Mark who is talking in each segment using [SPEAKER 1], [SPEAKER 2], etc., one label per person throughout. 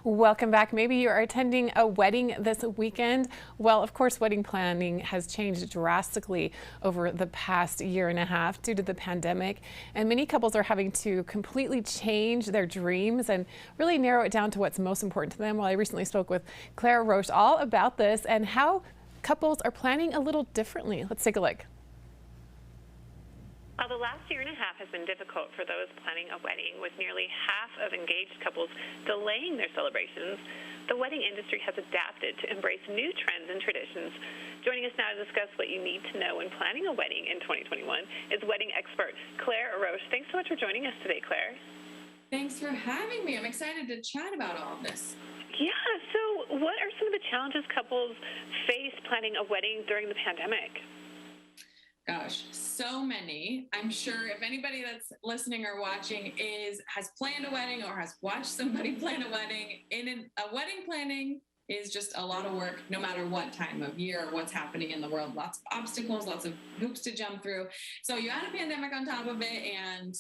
[SPEAKER 1] Welcome back. Maybe you're attending a wedding this weekend. Well, of course, wedding planning has changed drastically over the past year and a half due to the pandemic. And many couples are having to completely change their dreams and really narrow it down to what's most important to them. Well, I recently spoke with Claire Roche all about this and how couples are planning a little differently. Let's take a look.
[SPEAKER 2] The last year and a half has been difficult for those planning a wedding, with nearly half of engaged couples delaying their celebrations. The wedding industry has adapted to embrace new trends and traditions. Joining us now to discuss what you need to know when planning a wedding in 2021 is wedding expert Claire Roche. Thanks so much for joining us today, Claire.
[SPEAKER 3] Thanks for having me. I'm excited to chat about all of this.
[SPEAKER 2] Yeah, so what are some of the challenges couples face planning a wedding during the pandemic?
[SPEAKER 3] Gosh, so many. I'm sure if anybody that's listening or watching has planned a wedding or has watched somebody plan a wedding, a wedding planning is just a lot of work, no matter what time of year or what's happening in the world. Lots of obstacles, lots of hoops to jump through. So you add a pandemic on top of it, and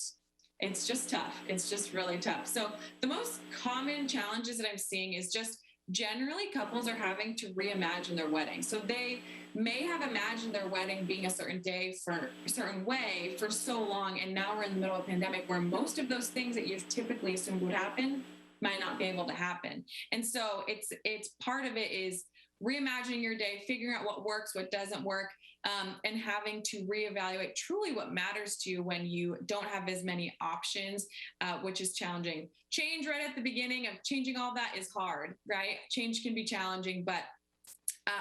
[SPEAKER 3] it's just tough. It's just really tough. So the most common challenges that I'm seeing is just generally couples are having to reimagine their wedding. So they may have imagined their wedding being a certain day for a certain way for so long. And now we're in the middle of a pandemic where most of those things that you've typically assumed would happen might not be able to happen. And so it's part of it is reimagining your day, figuring out what works, what doesn't work, and having to reevaluate truly what matters to you when you don't have as many options, which is challenging. Change right at the beginning of changing all that is hard, right? Change can be challenging, but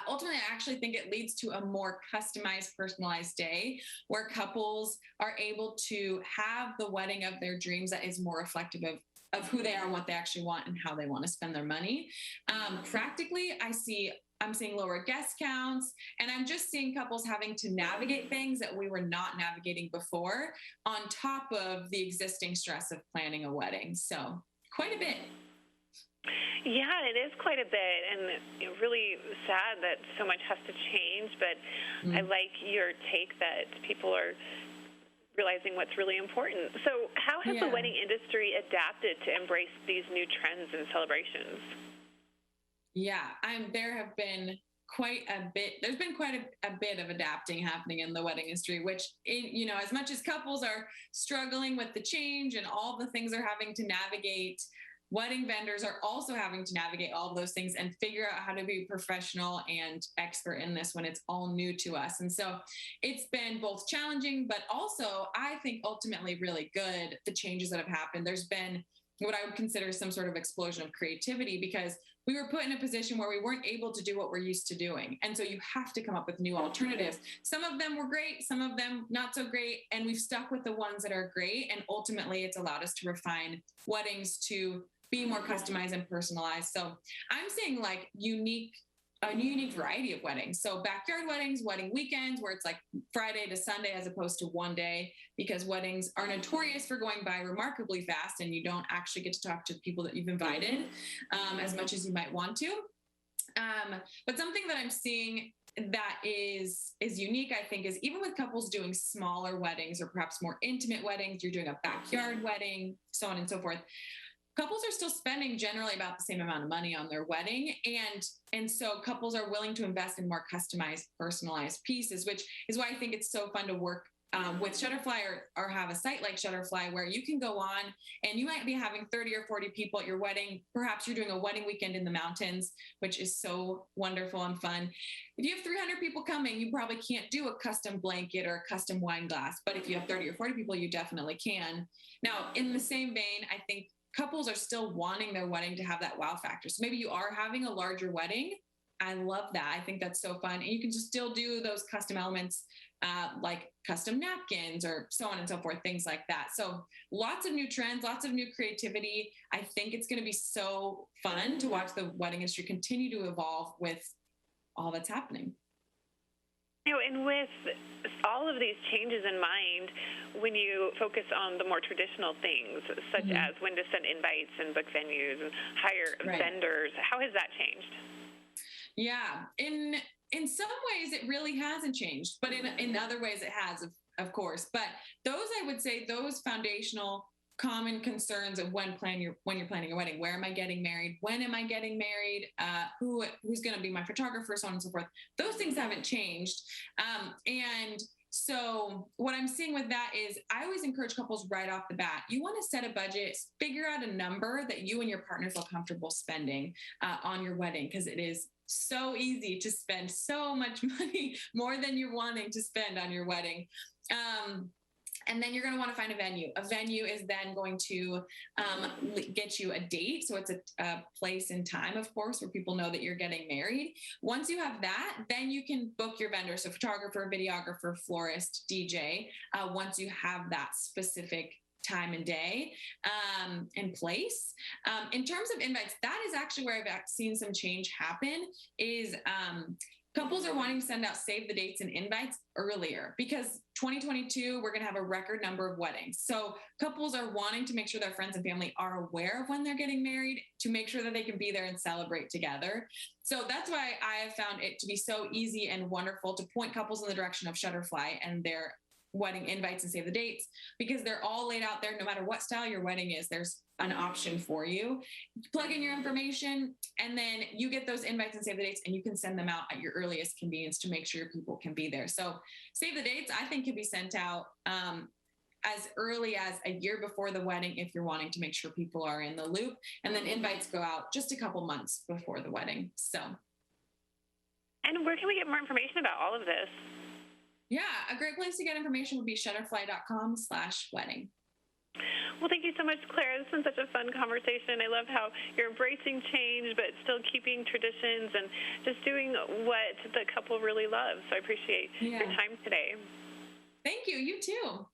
[SPEAKER 3] ultimately, I actually think it leads to a more customized, personalized day where couples are able to have the wedding of their dreams that is more reflective of who they are, what they actually want, and how they want to spend their money. Practically, I'm seeing lower guest counts, and I'm just seeing couples having to navigate things that we were not navigating before on top of the existing stress of planning a wedding. So quite a bit.
[SPEAKER 2] Yeah, it is quite a bit, and really sad that so much has to change, but I like your take that people are realizing what's really important. So how has the wedding industry adapted to embrace these new trends and celebrations?
[SPEAKER 3] Yeah, there have been quite a bit. There's been quite a bit of adapting happening in the wedding industry, which, as much as couples are struggling with the change and all the things they're having to navigate, wedding vendors are also having to navigate all of those things and figure out how to be professional and expert in this when it's all new to us. And so it's been both challenging, but also I think ultimately really good, the changes that have happened. There's been what I would consider some sort of explosion of creativity because we were put in a position where we weren't able to do what we're used to doing. And so you have to come up with new alternatives. Some of them were great, some of them not so great. And we've stuck with the ones that are great. And ultimately it's allowed us to refine weddings to be more customized and personalized. So I'm seeing like a unique variety of weddings. So backyard weddings, wedding weekends, where it's like Friday to Sunday as opposed to one day, because weddings are notorious for going by remarkably fast and you don't actually get to talk to the people that you've invited as much as you might want to. But something that I'm seeing that is unique, I think, is even with couples doing smaller weddings or perhaps more intimate weddings, you're doing a backyard wedding, so on and so forth. Couples are still spending generally about the same amount of money on their wedding. And so couples are willing to invest in more customized, personalized pieces, which is why I think it's so fun to work with Shutterfly or have a site like Shutterfly where you can go on and you might be having 30 or 40 people at your wedding. Perhaps you're doing a wedding weekend in the mountains, which is so wonderful and fun. If you have 300 people coming, you probably can't do a custom blanket or a custom wine glass. But if you have 30 or 40 people, you definitely can. Now, in the same vein, I think couples are still wanting their wedding to have that wow factor. So maybe you are having a larger wedding. I love that. I think that's so fun. And you can just still do those custom elements like custom napkins or so on and so forth, things like that. So lots of new trends, lots of new creativity. I think it's going to be so fun to watch the wedding industry continue to evolve with all that's happening.
[SPEAKER 2] And with all of these changes in mind, when you focus on the more traditional things, such as when to send invites and book venues and hire vendors, how has that changed?
[SPEAKER 3] Yeah, in some ways it really hasn't changed, but in other ways it has, of course. But those, I would say, those foundational common concerns of when you're planning a wedding. Where am I getting married? When am I getting married? Who's going to be my photographer? So on and so forth. Those things haven't changed. And so what I'm seeing with that is I always encourage couples right off the bat. You want to set a budget, figure out a number that you and your partner feel comfortable spending on your wedding, because it is so easy to spend so much money, more than you're wanting to spend on your wedding. And then you're going to want to find a venue. A venue is then going to get you a date. So it's a place and time, of course, where people know that you're getting married. Once you have that, then you can book your vendor. So photographer, videographer, florist, DJ, once you have that specific time and day and place. In terms of invites, that is actually where I've seen some change happen is couples are wanting to send out save the dates and invites earlier, because 2022, we're going to have a record number of weddings. So couples are wanting to make sure their friends and family are aware of when they're getting married, to make sure that they can be there and celebrate together. So that's why I have found it to be so easy and wonderful to point couples in the direction of Shutterfly and their wedding invites and save the dates, because they're all laid out there. No matter what style your wedding is, there's an option for you. Plug in your information, and then you get those invites and save the dates, and you can send them out at your earliest convenience to make sure people can be there. So save the dates, I think, can be sent out as early as a year before the wedding if you're wanting to make sure people are in the loop, and then invites go out just a couple months before the wedding. So,
[SPEAKER 2] and where can we get more information about all of this?
[SPEAKER 3] Yeah, a great place to get information would be shutterfly.com/wedding.
[SPEAKER 2] Well, thank you so much, Claire. This has been such a fun conversation. I love how you're embracing change, but still keeping traditions and just doing what the couple really loves. So I appreciate your time today.
[SPEAKER 3] Thank you. You too.